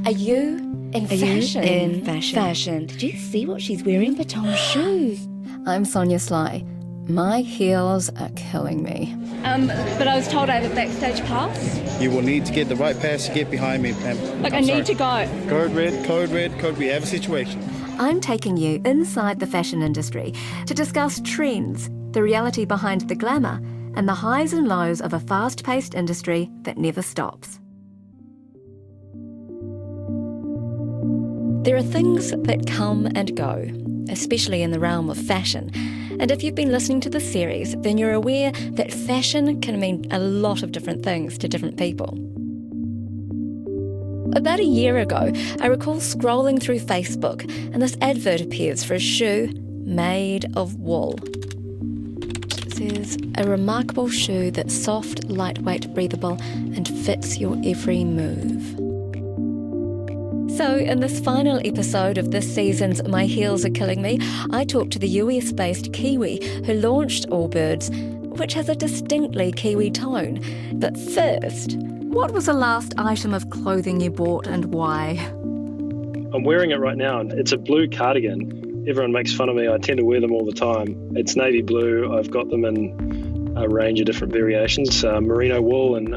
Are you in fashion? In fashion. Did you see what she's wearing? Vuitton shoes. I'm Sonia Sly. My heels are killing me. But I was told I have a backstage pass. You will need to get the right pass to get behind me. I need to go. Code red. We have a situation. I'm taking you inside the fashion industry to discuss trends, the reality behind the glamour, and the highs and lows of a fast-paced industry that never stops. There are things that come and go, especially in the realm of fashion. And if you've been listening to this series, then you're aware that fashion can mean a lot of different things to different people. About a year ago, I recall scrolling through Facebook and this advert appears for a shoe made of wool. It says, a remarkable shoe that's soft, lightweight, breathable, and fits your every move. So in this final episode of this season's My Heels Are Killing Me, I talked to the US-based Kiwi who launched Allbirds, which has a distinctly Kiwi tone. But first, what was the last item of clothing you bought and why? I'm wearing it right now. It's a blue cardigan. Everyone makes fun of me. I tend to wear them all the time. It's navy blue. I've got them in a range of different variations, merino wool, and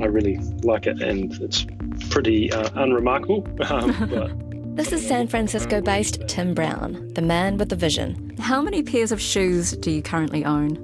I really like it, and it's pretty unremarkable. But This is San Francisco-based Tim Brown, the man with the vision. How many pairs of shoes do you currently own?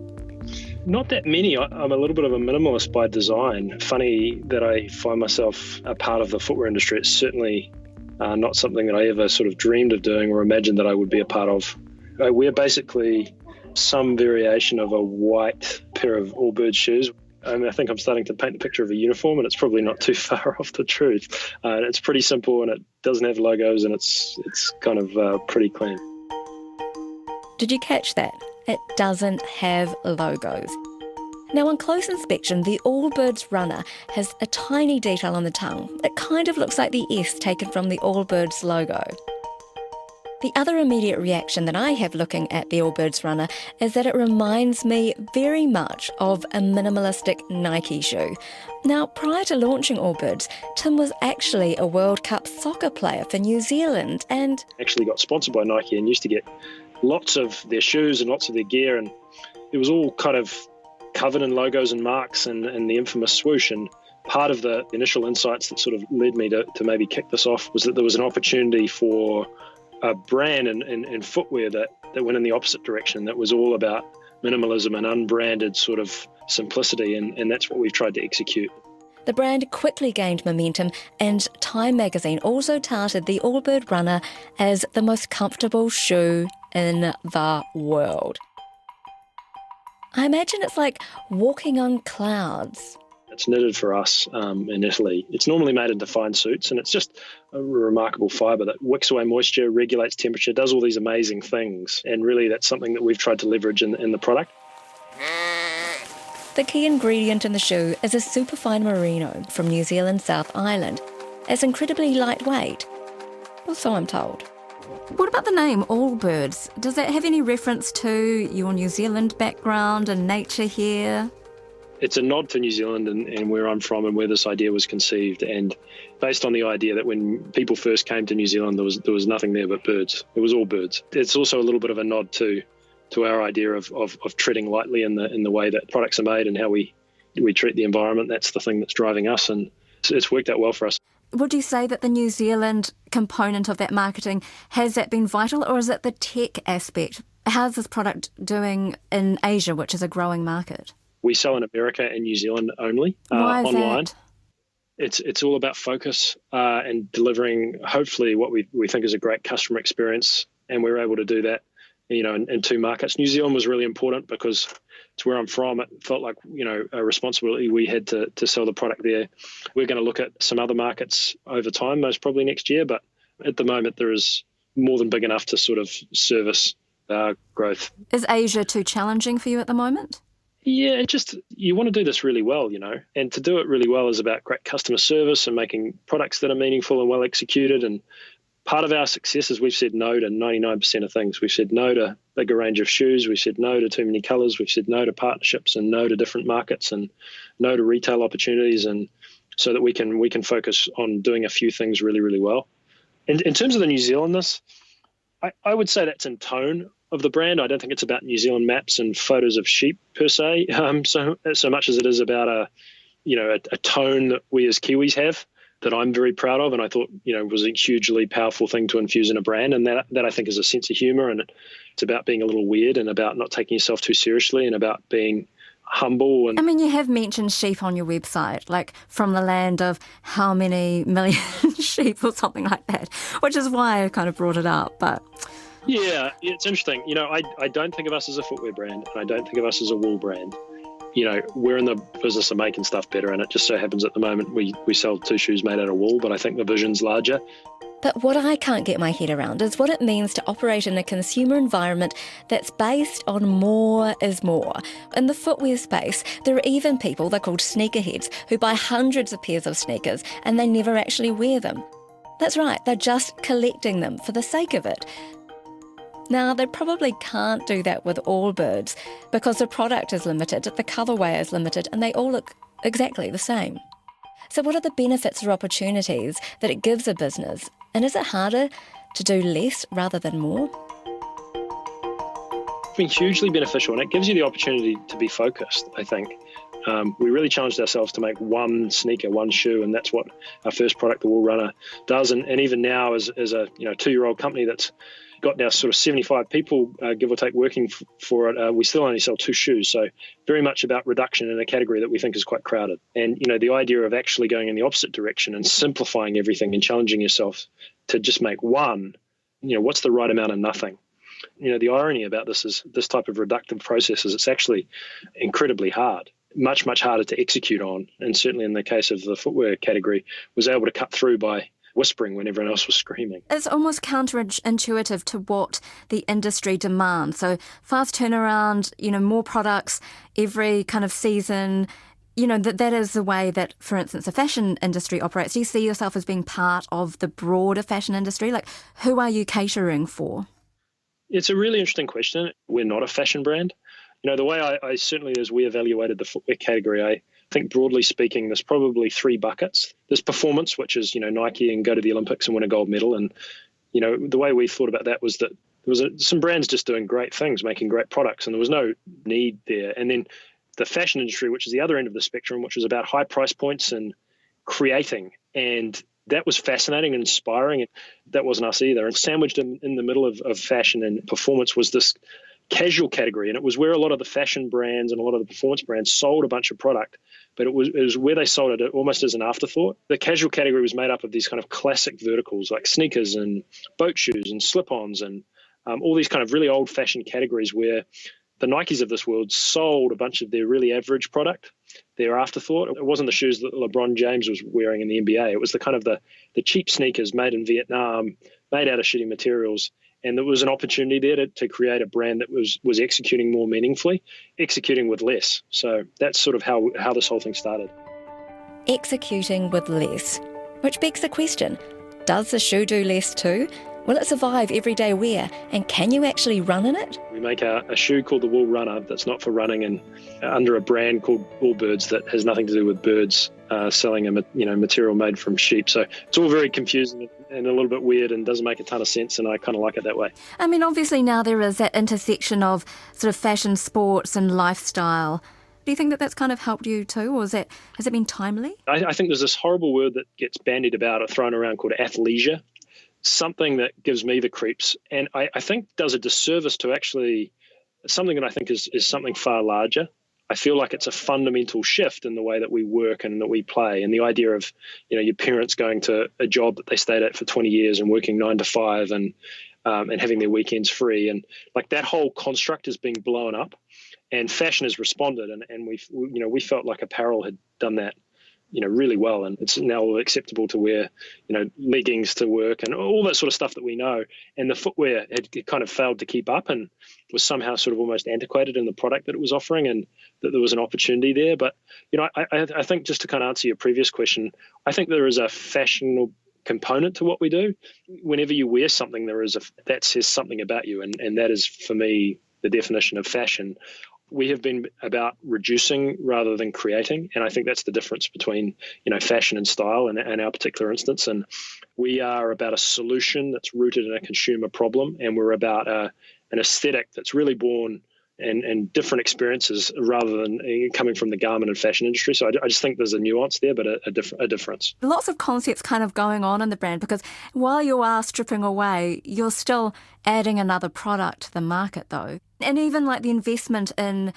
not that many. I'm a little bit of a minimalist by design. Funny that I find myself a part of the footwear industry. It's certainly not something that I ever sort of dreamed of doing or imagined that I would be a part of. I wear basically some variation of a white pair of Allbirds shoes. I think I'm starting to paint the picture of a uniform, and it's probably not too far off the truth. It's pretty simple, and it doesn't have logos, and it's kind of pretty clean. Did you catch that? It doesn't have logos. Now, on close inspection, the Allbirds runner has a tiny detail on the tongue. It kind of looks like the S taken from the Allbirds logo. The other immediate reaction that I have looking at the Allbirds runner is that it reminds me very much of a minimalistic Nike shoe. Now, prior to launching Allbirds, Tim was actually a World Cup soccer player for New Zealand and Actually got sponsored by Nike and used to get lots of their shoes and lots of their gear, and it was all kind of covered in logos and marks and the infamous swoosh. And part of the initial insights that sort of led me to maybe kick this off was that there was an opportunity for a brand in footwear that went in the opposite direction, that was all about minimalism and unbranded sort of simplicity, and that's what we've tried to execute. the brand quickly gained momentum, and Time magazine also touted the Allbird runner as the most comfortable shoe in the world. I imagine it's like walking on clouds. It's knitted for us in Italy. It's normally made into fine suits, and it's just a remarkable fibre that wicks away moisture, regulates temperature, does all these amazing things. And really that's something that we've tried to leverage in the product. The key ingredient in the shoe is a superfine merino from New Zealand's South Island. It's incredibly lightweight, or so I'm told. What about the name Allbirds? Does that have any reference to your New Zealand background and nature here? It's a nod to New Zealand and where I'm from and where this idea was conceived, and based on the idea that when people first came to New Zealand, there was nothing there but birds. It was all birds. It's also a little bit of a nod to our idea of treading lightly in the way that products are made and how we treat the environment. That's the thing that's driving us, and it's worked out well for us. Would you say that the New Zealand component of that marketing, has that been vital, or is it the tech aspect? How's this product doing in Asia, which is a growing market? We sell in America and New Zealand only, Why is online. that? It's all about focus and delivering, hopefully, what we think is a great customer experience, and we're able to do that, in two markets. New Zealand was really important because it's where I'm from. It felt like, a responsibility we had to sell the product there. We're going to look at some other markets over time, most probably next year, but at the moment there is more than big enough to sort of service growth. Is Asia too challenging for you at the moment? Yeah, you want to do this really well, and to do it really well is about great customer service and making products that are meaningful and well executed. And part of our success is we've said no to 99% of things. We've said no to a bigger range of shoes. We've said no to too many colours. We've said no to partnerships and no to different markets and no to retail opportunities. And so that we can focus on doing a few things really, really well. In terms of the New Zealandness, I would say that's in tone of the brand. I don't think it's about New Zealand maps and photos of sheep per se, so much as it is about a tone that we as Kiwis have that I'm very proud of, and I thought was a hugely powerful thing to infuse in a brand, and that I think is a sense of humour, and it's about being a little weird and about not taking yourself too seriously and about being humble. And I mean, you have mentioned sheep on your website, like from the land of how many million sheep or something like that, which is why I kind of brought it up. But yeah, it's interesting. I don't think of us as a footwear brand, and I don't think of us as a wool brand. We're in the business of making stuff better, and it just so happens at the moment we sell 2 shoes made out of wool, but I think the vision's larger. But what I can't get my head around is what it means to operate in a consumer environment that's based on more is more. In the footwear space, there are even people, they're called sneakerheads, who buy hundreds of pairs of sneakers and they never actually wear them. That's right, they're just collecting them for the sake of it. Now, they probably can't do that with Allbirds because the product is limited, the colourway is limited, and they all look exactly the same. So what are the benefits or opportunities that it gives a business? And is it harder to do less rather than more? It's been hugely beneficial, and it gives you the opportunity to be focused, I think. We really challenged ourselves to make one sneaker, one shoe, and that's what our first product, the Wool Runner, does. And even now, as a 2-year-old company that's got now sort of 75 people, give or take, working for it, we still only sell 2 shoes. So very much about reduction in a category that we think is quite crowded. And, the idea of actually going in the opposite direction and simplifying everything and challenging yourself to just make one, what's the right amount of nothing? The irony about this is this type of reductive process is it's actually incredibly hard, much, much harder to execute on. And certainly in the case of the footwear category, was able to cut through by whispering when everyone else was screaming. It's almost counterintuitive to what the industry demands. So fast turnaround, more products every kind of season. That is the way that, for instance, the fashion industry operates. Do you see yourself as being part of the broader fashion industry? Like, who are you catering for? It's a really interesting question. We're not a fashion brand. The way I certainly, as we evaluated the footwear category, I think broadly speaking, there's probably 3 buckets. There's performance, which is, Nike and go to the Olympics and win a gold medal. And, the way we thought about that was that there was some brands just doing great things, making great products, and there was no need there. And then the fashion industry, which is the other end of the spectrum, which was about high price points and creating. And that was fascinating and inspiring. That wasn't us either. And sandwiched in the middle of fashion and performance was this casual category, and it was where a lot of the fashion brands and a lot of the performance brands sold a bunch of product, but it was where they sold it almost as an afterthought. The casual category was made up of these kind of classic verticals like sneakers and boat shoes and slip-ons and all these kind of really old-fashioned categories where the Nikes of this world sold a bunch of their really average product, their afterthought. It wasn't the shoes that LeBron James was wearing in the NBA. It was the kind of the cheap sneakers made in Vietnam, made out of shitty materials. And there was an opportunity there to create a brand that was executing more meaningfully, executing with less. So that's sort of how this whole thing started. Executing with less. Which begs the question, does the shoe do less too? Will it survive everyday wear? And can you actually run in it? We make a shoe called the Wool Runner that's not for running, and under a brand called Allbirds that has nothing to do with birds, selling a material made from sheep. So it's all very confusing and a little bit weird and doesn't make a ton of sense, and I kind of like it that way. I mean, obviously now there is that intersection of sort of fashion, sports and lifestyle. Do you think that that's kind of helped you too, or has it been timely? I think there's this horrible word that gets bandied about or thrown around called athleisure, something that gives me the creeps, and I think does a disservice to actually something that I think is something far larger. I feel like it's a fundamental shift in the way that we work and that we play, and the idea of your parents going to a job that they stayed at for 20 years and working 9 to 5 and having their weekends free, and like that whole construct is being blown up, and fashion has responded, and we felt like apparel had done that really well, and it's now acceptable to wear leggings to work and all that sort of stuff that we know, and the footwear had kind of failed to keep up and was somehow sort of almost antiquated in the product that it was offering, and that there was an opportunity there. But I think, just to kind of answer your previous question, I think there is a fashionable component to what we do. Whenever you wear something, that says something about you, and that is, for me, the definition of fashion. We have been about reducing rather than creating, and I think that's the difference between fashion and style in our particular instance. And we are about a solution that's rooted in a consumer problem, and we're about an aesthetic that's really born and different experiences rather than coming from the garment and fashion industry. So I just think there's a nuance there, but a difference. Lots of concepts kind of going on in the brand, because while you are stripping away, you're still adding another product to the market though. And even like the investment in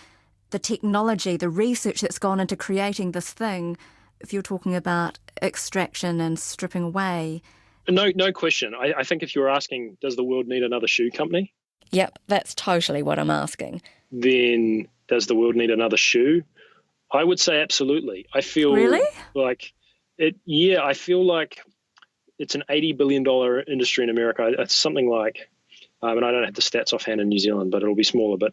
the technology, the research that's gone into creating this thing, if you're talking about extraction and stripping away. No question. I think if you're asking, does the world need another shoe company? Yep, that's totally what I'm asking. Then does the world need another shoe? I would say absolutely. I feel Really? like it. Yeah, I feel like it's an $80 billion industry in America. It's something like, and I don't have the stats offhand in New Zealand, but it'll be smaller. But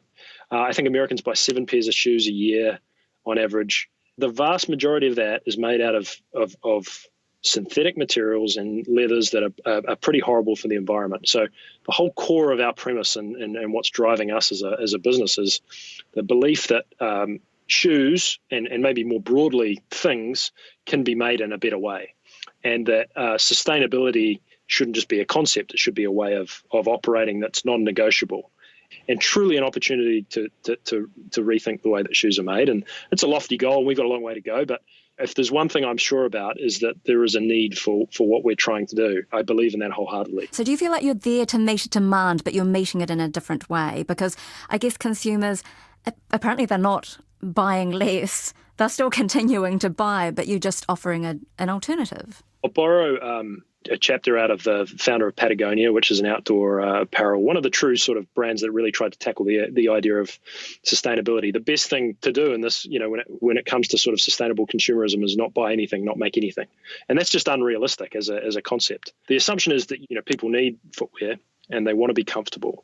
I think Americans buy 7 pairs of shoes a year on average. The vast majority of that is made out of synthetic materials and leathers that are pretty horrible for the environment. So the whole core of our premise and what's driving us as a business is the belief that shoes and maybe more broadly things can be made in a better way, and that sustainability shouldn't just be a concept, it should be a way of operating that's non-negotiable, and truly an opportunity to rethink the way that shoes are made. And it's a lofty goal, and we've got a long way to go, but if there's one thing I'm sure about is that there is a need for what we're trying to do. I believe in that wholeheartedly. So do you feel like you're there to meet a demand, but you're meeting it in a different way? Because I guess consumers, apparently they're not buying less. They're still continuing to buy, but you're just offering an alternative. I'll borrow a chapter out of the founder of Patagonia, which is an outdoor apparel, one of the true sort of brands that really tried to tackle the idea of sustainability. The best thing to do in this, when it comes to sort of sustainable consumerism, is not buy anything, not make anything. And that's just unrealistic as a concept. The assumption is that, people need footwear and they want to be comfortable.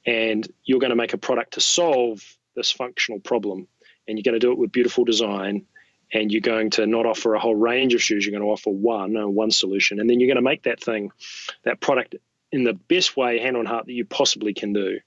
And you're going to make a product to solve this functional problem. And you're going to do it with beautiful design. And you're going to not offer a whole range of shoes. You're going to offer one solution. And then you're going to make that product in the best way, hand on heart, that you possibly can do.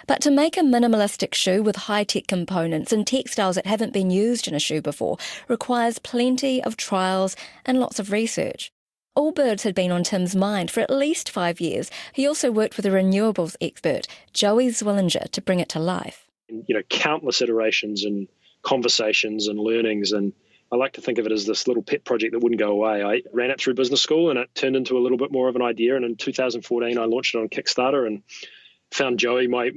But to make a minimalistic shoe with high-tech components and textiles that haven't been used in a shoe before requires plenty of trials and lots of research. Allbirds had been on Tim's mind for at least 5 years. He also worked with a renewables expert, Joey Zwillinger, to bring it to life. Countless iterations and conversations and learnings, and I like to think of it as this little pet project that wouldn't go away. I ran it through business school and it turned into a little bit more of an idea. And in 2014, I launched it on Kickstarter and found Joey, my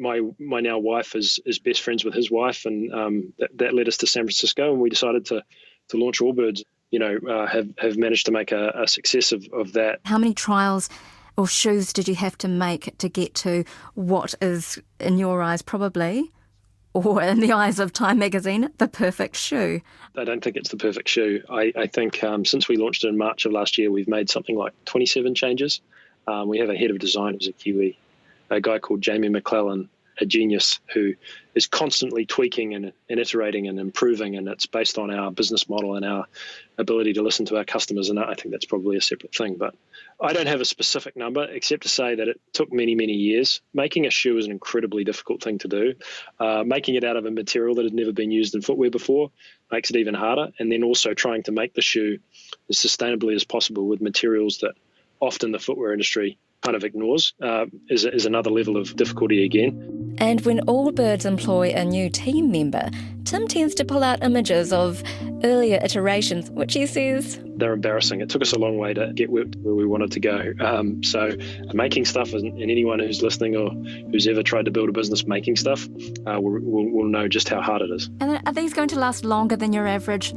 now wife, is best friends with his wife. And that led us to San Francisco, and we decided to launch Allbirds. Have managed to make a success of that. How many trials or shoes did you have to make to get to what is, in your eyes, probably, or in the eyes of Time magazine, the perfect shoe? I don't think it's the perfect shoe. I think since we launched it in March of last year, we've made something like 27 changes. We have a head of design who's a Kiwi, a guy called Jamie McClellan, a genius who is constantly tweaking and iterating and improving, and it's based on our business model and our ability to listen to our customers, and I think that's probably a separate thing. But I don't have a specific number except to say that it took many, many years. Making a shoe is an incredibly difficult thing to do. Making it out of a material that had never been used in footwear before makes it even harder, and then also trying to make the shoe as sustainably as possible with materials that often the footwear industry kind of ignores is another level of difficulty again. And when Allbirds employ a new team member, Tim tends to pull out images of earlier iterations, which he says they're embarrassing. It took us a long way to get where we wanted to go. So making stuff, and anyone who's listening or who's ever tried to build a business making stuff will know just how hard it is. And are these going to last longer than your average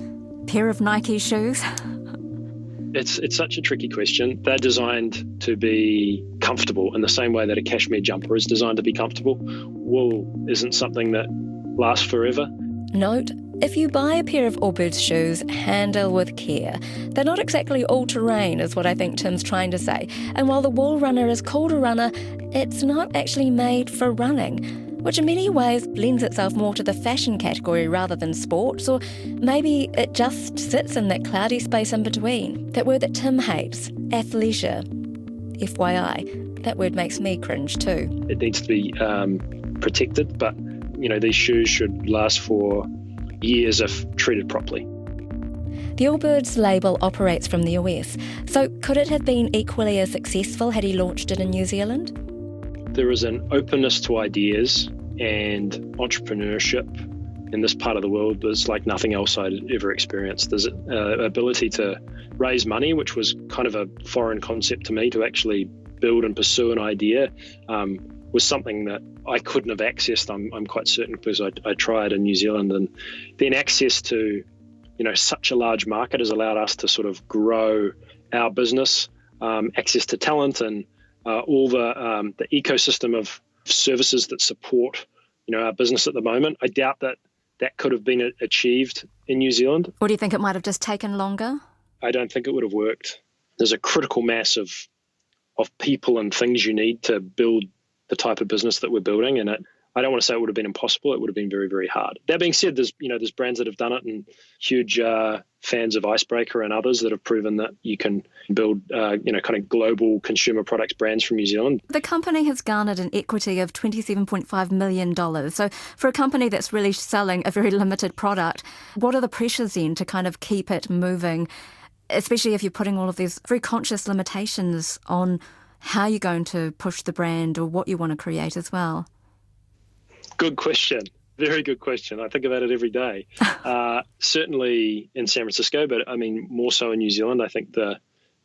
pair of Nike shoes? It's such a tricky question. They're designed to be comfortable in the same way that a cashmere jumper is designed to be comfortable. Wool isn't something that lasts forever. Note, if you buy a pair of Allbirds shoes, handle with care. They're not exactly all-terrain, is what I think Tim's trying to say. And while the Wool Runner is called a runner, it's not actually made for running, which in many ways lends itself more to the fashion category rather than sports, or maybe it just sits in that cloudy space in between. That word that Tim hates, athleisure. FYI, that word makes me cringe too. It needs to be protected, but these shoes should last for years if treated properly. The Allbirds label operates from the US, so could it have been equally as successful had he launched it in New Zealand? There is an openness to ideas and entrepreneurship in this part of the world that's like nothing else I'd ever experienced. There's an ability to raise money, which was kind of a foreign concept to me. To actually build and pursue an idea was something that I couldn't have accessed, I'm quite certain, because I tried in New Zealand. And then access to such a large market has allowed us to sort of grow our business, access to talent and all the ecosystem of services that support our business at the moment. I doubt that could have been achieved in New Zealand. Or do you think it might have just taken longer? I don't think it would have worked. There's a critical mass of people and things you need to build the type of business that we're building, and I don't want to say it would have been impossible. It would have been very, very hard. That being said, there's brands that have done it, and huge fans of Icebreaker and others that have proven that you can build kind of global consumer products brands from New Zealand. The company has garnered an equity of $27.5 million. So for a company that's really selling a very limited product, what are the pressures then to kind of keep it moving, especially if you're putting all of these very conscious limitations on how you're going to push the brand or what you want to create as well? Good question. Very good question. I think about it every day. Certainly in San Francisco, but I mean more so in New Zealand. I think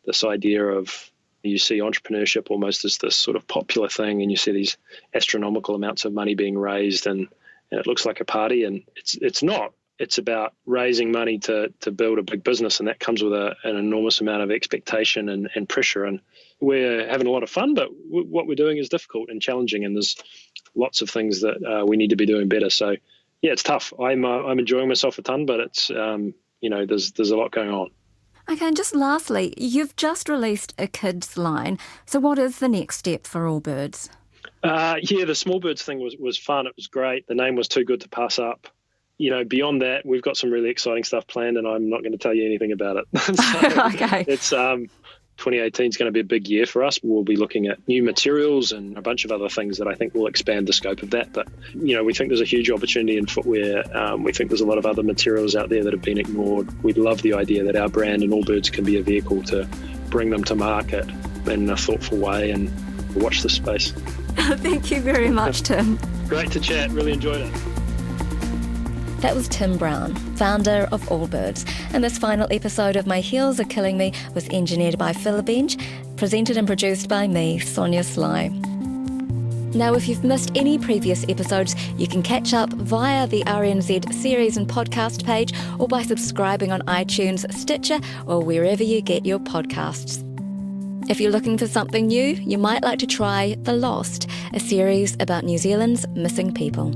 this idea of, you see entrepreneurship almost as this sort of popular thing, and you see these astronomical amounts of money being raised, and it looks like a party, and it's not. It's about raising money to build a big business, and that comes with an enormous amount of expectation and pressure. And we're having a lot of fun, but what we're doing is difficult and challenging, and there's lots of things that we need to be doing better. So, yeah, it's tough. I'm enjoying myself a ton, but it's there's a lot going on. Okay, and just lastly, you've just released a kids line. So what is the next step for Allbirds? The Small Birds thing was fun. It was great. The name was too good to pass up. Beyond that, we've got some really exciting stuff planned, and I'm not going to tell you anything about it. So okay. It's 2018 is going to be a big year for us. We'll be looking at new materials and a bunch of other things that I think will expand the scope of that. But, we think there's a huge opportunity in footwear. We think there's a lot of other materials out there that have been ignored. We love the idea that our brand and Allbirds can be a vehicle to bring them to market in a thoughtful way, and we'll watch this space. Thank you very much, Tim. Great to chat. Really enjoyed it. That was Tim Brown, founder of Allbirds. And this final episode of My Heels Are Killing Me was engineered by Phil Bench, presented and produced by me, Sonia Sly. Now, if you've missed any previous episodes, you can catch up via the RNZ series and podcast page, or by subscribing on iTunes, Stitcher, or wherever you get your podcasts. If you're looking for something new, you might like to try The Lost, a series about New Zealand's missing people.